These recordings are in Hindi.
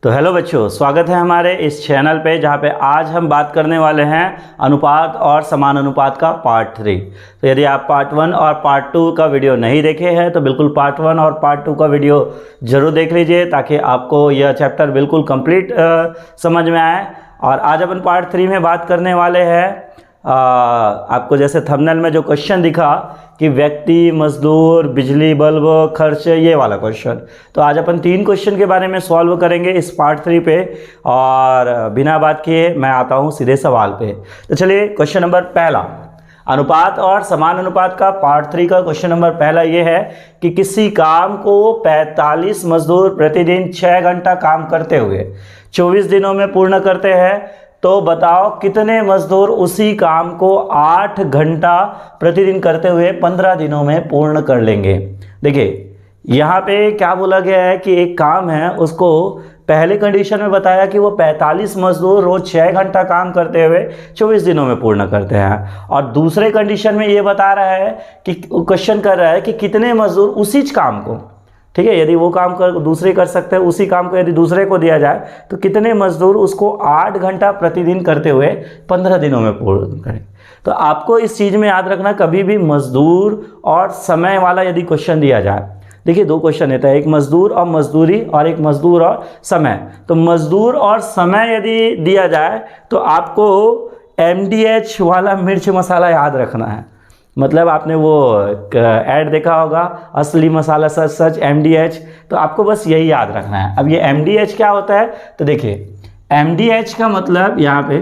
तो हेलो बच्चों, स्वागत है हमारे इस चैनल पे जहाँ पे आज हम बात करने वाले हैं अनुपात और समान अनुपात का पार्ट 3। तो यदि आप पार्ट 1 और पार्ट 2 का वीडियो नहीं देखे हैं तो बिल्कुल पार्ट 1 और पार्ट 2 का वीडियो ज़रूर देख लीजिए ताकि आपको यह चैप्टर बिल्कुल कंप्लीट समझ में आए। और आज अपन पार्ट 3 में बात करने वाले हैं आपको जैसे थंबनेल में जो क्वेश्चन दिखा कि व्यक्ति, मजदूर, बिजली, बल्ब, खर्च, ये वाला क्वेश्चन। तो आज अपन 3 क्वेश्चन के बारे में सॉल्व करेंगे इस पार्ट 3 पे। और बिना बात किए मैं आता हूँ सीधे सवाल पे। तो चलिए, क्वेश्चन नंबर पहला, अनुपात और समान अनुपात का पार्ट 3 का क्वेश्चन नंबर पहला ये है कि किसी काम को 45 मजदूर प्रतिदिन 6 घंटा काम करते हुए 24 दिनों में पूर्ण करते हैं, तो बताओ कितने मजदूर उसी काम को 8 घंटा प्रतिदिन करते हुए 15 दिनों में पूर्ण कर लेंगे। देखिए यहाँ पे क्या बोला गया है कि एक काम है, उसको पहले कंडीशन में बताया कि वो 45 मजदूर रोज 6 घंटा काम करते हुए 24 दिनों में पूर्ण करते हैं। और दूसरे कंडीशन में ये बता रहा है कि क्वेश्चन कर रहा है कि कितने मजदूर उसी काम को, ठीक है, यदि वो काम कर दूसरे कर सकते हैं, उसी काम को यदि दूसरे को दिया जाए तो कितने मजदूर उसको 8 घंटा प्रतिदिन करते हुए 15 दिनों में पूर्ण करें। तो आपको इस चीज़ में याद रखना, कभी भी मजदूर और समय वाला यदि क्वेश्चन दिया जाए, देखिए 2 क्वेश्चन रहता है, एक मजदूर और मजदूरी और एक मजदूर और समय। तो मजदूर और समय यदि दिया जाए तो आपको MDH वाला मिर्च मसाला याद रखना है। मतलब आपने वो ऐड देखा होगा, असली मसाला सच सच MDH, तो आपको बस यही याद रखना है। अब ये MDH क्या होता है, तो देखिए MDH का मतलब यहाँ पे,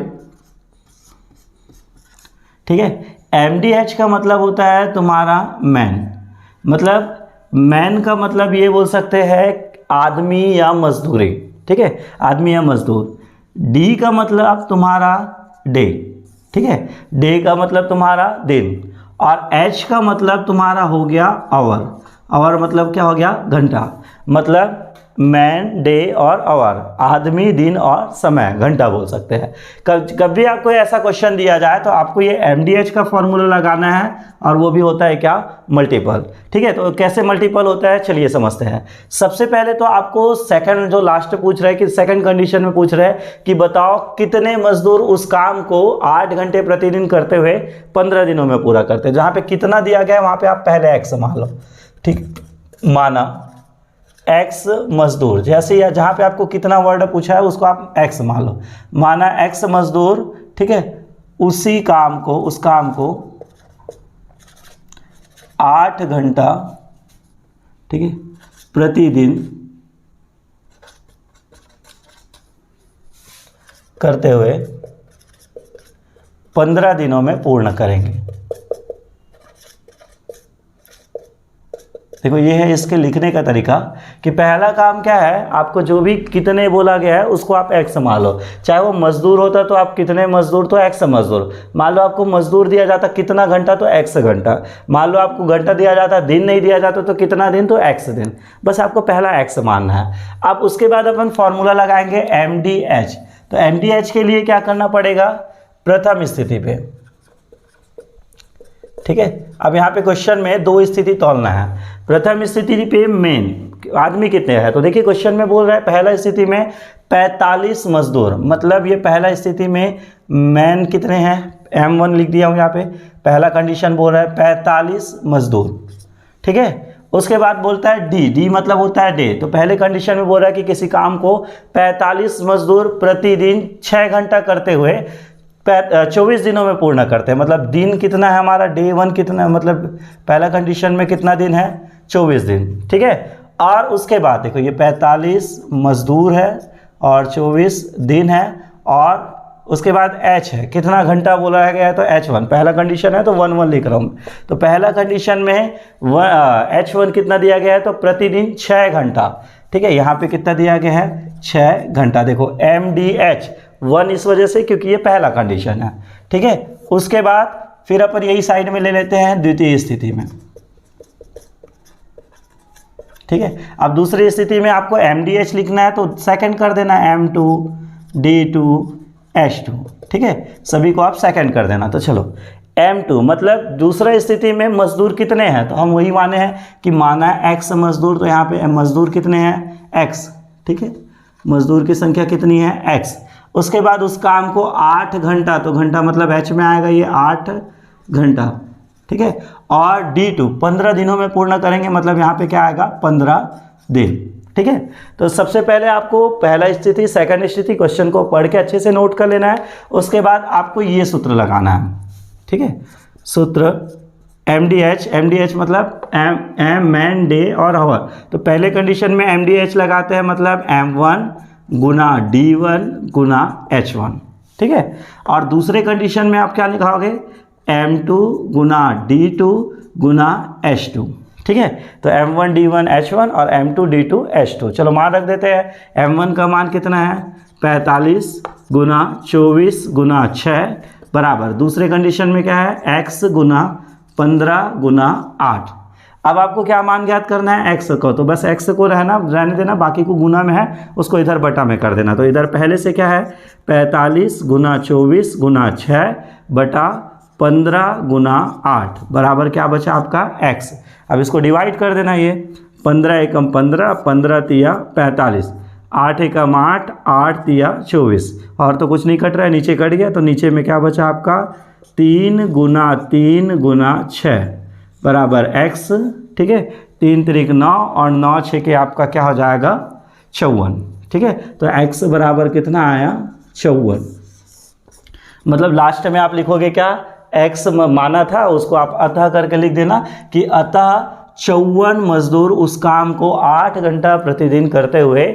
ठीक है, MDH का मतलब होता है तुम्हारा मैन। मतलब मैन का मतलब ये बोल सकते हैं आदमी या मजदूरी, ठीक है, आदमी या मजदूर। D का मतलब तुम्हारा डे, ठीक है, डे का मतलब तुम्हारा दिन। और H का मतलब तुम्हारा हो गया आवर। आवर मतलब क्या हो गया, घंटा। मतलब मैन, डे और आवर, आदमी, दिन और समय, घंटा बोल सकते हैं। कभी आपको ऐसा क्वेश्चन दिया जाए तो आपको ये MDH का फॉर्मूला लगाना है, और वो भी होता है क्या, मल्टीपल। ठीक है, तो कैसे मल्टीपल होता है चलिए समझते हैं। सबसे पहले तो आपको सेकंड जो लास्ट पूछ रहे हैं कि सेकंड कंडीशन में पूछ रहे हैं कि बताओ कितने मजदूर उस काम को 8 घंटे प्रतिदिन करते हुए 15 दिनों में पूरा करते हैं। जहाँ पे कितना दिया गया है वहाँ पे आप पहले X मान लो, ठीक, माना X मजदूर, जैसे या जहाँ पे आपको कितना वर्ड पूछा है उसको आप X मान लो, माना X मजदूर, ठीक है, उसी काम को, उस काम को 8 घंटा, ठीक है, प्रतिदिन करते हुए 15 दिनों में पूर्ण करेंगे। देखो ये है इसके लिखने का तरीका कि पहला काम क्या है, आपको जो भी कितने बोला गया है उसको आप X मान लो। चाहे वो मजदूर होता तो आप कितने मजदूर तो X मजदूर मान लो। आपको मजदूर दिया जाता कितना घंटा तो X घंटा मान लो। आपको घंटा दिया जाता, दिन नहीं दिया जाता तो कितना दिन तो X दिन। बस आपको पहला X मानना है। अब उसके बाद अपन फॉर्मूला लगाएंगे MDH। तो MDH के लिए क्या करना पड़ेगा, प्रथम स्थिति पे, ठीक है। अब यहाँ पे क्वेश्चन में 2 स्थिति तौलना है। प्रथम स्थिति पे मेन आदमी कितने हैं, तो देखिए क्वेश्चन में बोल रहा है पहला स्थिति में 45 मजदूर। मतलब ये पहला स्थिति में मैन कितने हैं, M1 लिख दिया हूँ यहाँ पे। पहला कंडीशन बोल रहा है 45 मजदूर, ठीक है। उसके बाद बोलता है D मतलब होता है डे। तो पहले कंडीशन में बोल रहा है कि किसी काम को 45 मजदूर प्रतिदिन 6 घंटा करते हुए 24 दिनों में पूर्ण करते हैं। मतलब दिन कितना है हमारा, डे 1 कितना है, मतलब पहला कंडीशन में कितना दिन है, 24 दिन, ठीक है। और उसके बाद देखो ये 45 मजदूर है और 24 दिन है। और उसके बाद H है, कितना घंटा बोला गया है तो H1, पहला कंडीशन है तो 1 लिख रहा हूँ। तो पहला कंडीशन में H1 कितना दिया गया है तो प्रतिदिन 6 घंटा, ठीक है। यहाँ पे कितना दिया गया है, 6 घंटा। देखो MDH 1 इस वजह से क्योंकि ये पहला कंडीशन है, ठीक है। उसके बाद फिर अपन यही साइड में ले लेते हैं द्वितीय स्थिति में, ठीक है। अब दूसरी स्थिति में आपको MDH लिखना है तो सेकंड कर देना M2 D2 H2, ठीक है, सभी को आप सेकंड कर देना। तो चलो M2 मतलब दूसरा स्थिति में मजदूर कितने हैं, तो हम वही माने हैं कि माना X मजदूर, तो यहाँ पे मजदूर कितने हैं X, ठीक है। मजदूर की संख्या कितनी है x। उसके बाद उस काम को 8 घंटा, तो घंटा मतलब h में आएगा ये 8 घंटा, ठीक है। और D2 15 दिनों में पूर्ण करेंगे, मतलब यहाँ पे क्या आएगा 15 दिन, ठीक है। तो सबसे पहले आपको पहला स्थिति, सेकंड स्थिति क्वेश्चन को पढ़ के अच्छे से नोट कर लेना है। उसके बाद आपको ये सूत्र लगाना है, ठीक है। सूत्र MDH मतलब मैन डे और आवर। तो पहले कंडीशन में MDH लगाते हैं, मतलब M1 गुना D1 गुना H1, ठीक है। और दूसरे कंडीशन में आप क्या लिखाओगे, M2 गुना D2 गुना H2, ठीक है। तो M1 D1 H1 और M2 D2 H2। चलो मान रख देते हैं। M1 का मान कितना है 45 गुना 24 गुना 6 बराबर, दूसरे कंडीशन में क्या है x गुना 15 गुना 8। अब आपको क्या मान ज्ञात करना है x को, तो बस x को रहने देना, बाकी को गुना में है उसको इधर बटा में कर देना। तो इधर पहले से क्या है 45 गुना 24 गुना 6 बटा 15 गुना 8 बराबर क्या बचा आपका x। अब इसको डिवाइड कर देना, ये 15 एकम 15, 15 तिया 45, 8 एकम 8, 8 तिया 24, और तो कुछ नहीं कट रहा है, नीचे कट गया। तो नीचे में क्या बचा आपका 3 गुना 3 गुना 6 बराबर x, ठीक है। 3 तिरिक 9 और 9 6 के आपका क्या हो जाएगा 54, ठीक है। तो x बराबर कितना आया 54। मतलब लास्ट में आप लिखोगे क्या, x माना था उसको आप अतः करके लिख देना कि अतः 54 मजदूर उस काम को 8 घंटा प्रतिदिन करते हुए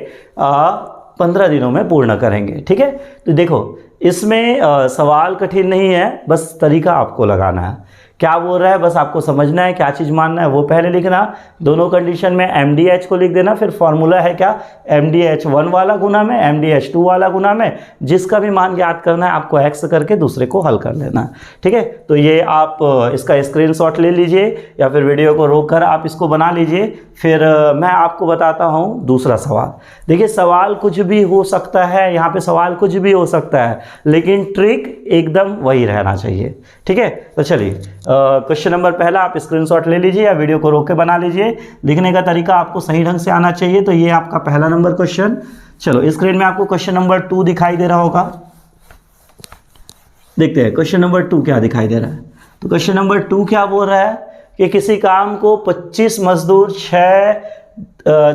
15 दिनों में पूर्ण करेंगे, ठीक है। तो देखो इसमें सवाल कठिन नहीं है, बस तरीका आपको लगाना है। क्या बोल रहा है बस आपको समझना है, क्या चीज़ मानना है वो पहले लिखना। दोनों कंडीशन में MDH को लिख देना, फिर फॉर्मूला है क्या MDH1 वाला गुना में MDH2 वाला गुना में, जिसका भी मान ज्ञात करना है आपको x करके दूसरे को हल कर लेना, ठीक है। तो ये आप इसका स्क्रीनशॉट ले लीजिए या फिर वीडियो को रोक कर आप इसको बना लीजिए। फिर मैं आपको बताता हूँ दूसरा सवाल। देखिए सवाल कुछ भी हो सकता है, यहाँ पे सवाल कुछ भी हो सकता है, लेकिन ट्रिक एकदम वही रहना चाहिए, ठीक है। तो चलिए क्वेश्चन नंबर पहला आप स्क्रीनशॉट ले लीजिए या वीडियो को रोक के बना लीजिए। लिखने का तरीका आपको सही ढंग से आना चाहिए। तो ये आपका पहला नंबर क्वेश्चन। चलो स्क्रीन में आपको क्वेश्चन नंबर 2 दिखाई दे रहा होगा, देखते हैं क्वेश्चन नंबर 2 क्या दिखाई दे रहा है। तो क्वेश्चन नंबर 2 क्या बोल रहा है कि किसी काम को 25 मजदूर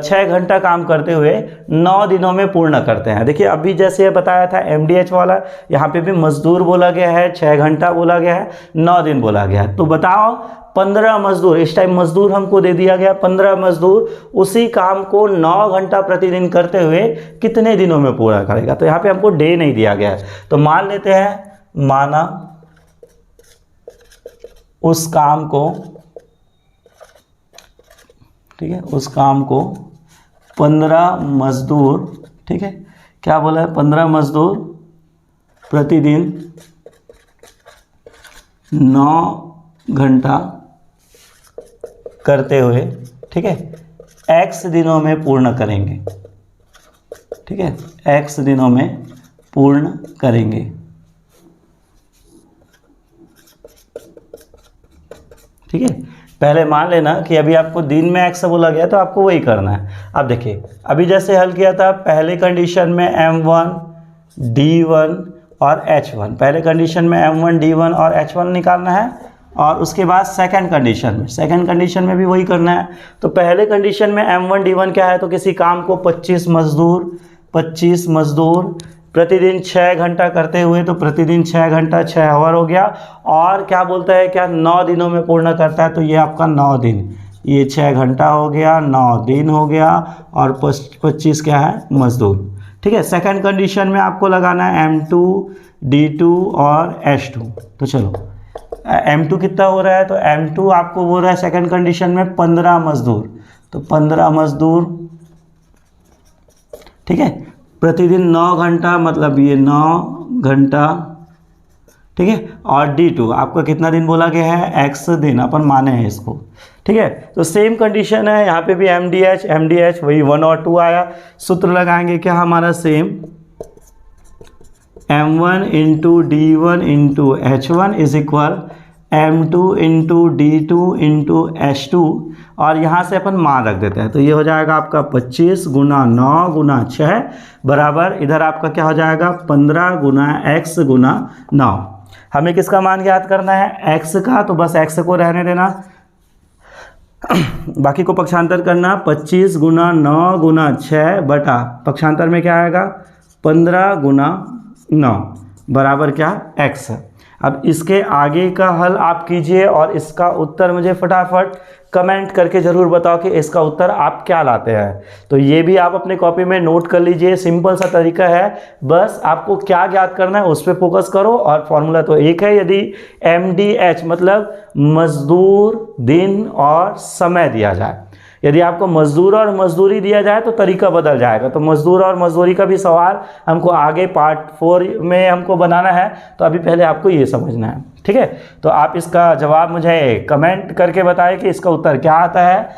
6 घंटा काम करते हुए 9 दिनों में पूर्ण करते हैं। देखिए अभी जैसे बताया था MDH वाला, यहाँ पे भी मजदूर बोला गया है, 6 घंटा बोला गया है, 9 दिन बोला गया है। तो बताओ 15 मजदूर, इस टाइम मजदूर हमको दे दिया गया, 15 मजदूर उसी काम को 9 घंटा प्रतिदिन करते हुए कितने दिनों में पूरा करेगा। तो यहाँ पे हमको डे नहीं दिया गया है, तो मान लेते हैं, माना उस काम को, ठीक है, उस काम को 15 मजदूर, ठीक है, क्या बोला है 15 मजदूर प्रतिदिन 9 घंटा करते हुए, ठीक है, x दिनों में पूर्ण करेंगे, ठीक है, x दिनों में पूर्ण करेंगे, ठीक है। पहले मान लेना कि अभी आपको दिन में x बोला गया तो आपको वही करना है। अब देखिए अभी जैसे हल किया था पहले कंडीशन में M1 D1 और H1, पहले कंडीशन में M1 D1 और H1 निकालना है, और उसके बाद सेकंड कंडीशन में भी वही करना है। तो पहले कंडीशन में M1 D1 क्या है, तो किसी काम को 25 मजदूर प्रतिदिन 6 घंटा करते हुए, तो प्रतिदिन 6 घंटा 6 आवर हो गया, और क्या बोलता है क्या 9 दिनों में पूर्ण करता है, तो ये आपका 9 दिन, ये 6 घंटा हो गया, 9 दिन हो गया, और 25 क्या है मजदूर, ठीक है। सेकंड कंडीशन में आपको लगाना है M2 D2 और H2। तो चलो M2 कितना हो रहा है, तो M2 आपको बोल रहा है सेकंड कंडीशन में 15 मजदूर, तो 15 मजदूर, ठीक है, प्रतिदिन 9 घंटा, मतलब ये 9 घंटा, ठीक है। और D2 आपका कितना दिन बोला गया है, x दिन, अपन माने हैं इसको, ठीक है। तो सेम कंडीशन है यहाँ पे भी MDH वही 1 और 2 आया। सूत्र लगाएंगे क्या हमारा same, M1 into D1 into H1 is equal m2 into d2 into h2 और यहाँ से अपन मान रख देते हैं। तो ये हो जाएगा आपका 25 गुना 9 गुना 6 बराबर इधर आपका क्या हो जाएगा 15 गुना x गुना 9। हमें किसका मान ज्ञात करना है x का, तो बस x को रहने देना, बाकी को पक्षांतर करना। 25 गुना 9 गुना 6 बटा पक्षांतर में क्या आएगा 15 गुना 9 बराबर क्या x। अब इसके आगे का हल आप कीजिए और इसका उत्तर मुझे फटाफट कमेंट करके ज़रूर बताओ कि इसका उत्तर आप क्या लाते हैं। तो ये भी आप अपने कॉपी में नोट कर लीजिए, सिंपल सा तरीका है, बस आपको क्या ज्ञात करना है उस पर फोकस करो। और फॉर्मूला तो एक है, यदि MDH मतलब मजदूर दिन और समय दिया जाए, यदि आपको मजदूर और मजदूरी दिया जाए तो तरीका बदल जाएगा। तो मजदूर और मजदूरी का भी सवाल हमको आगे पार्ट 4 में हमको बनाना है, तो अभी पहले आपको ये समझना है, ठीक है। तो आप इसका जवाब मुझे कमेंट करके बताएं कि इसका उत्तर क्या आता है।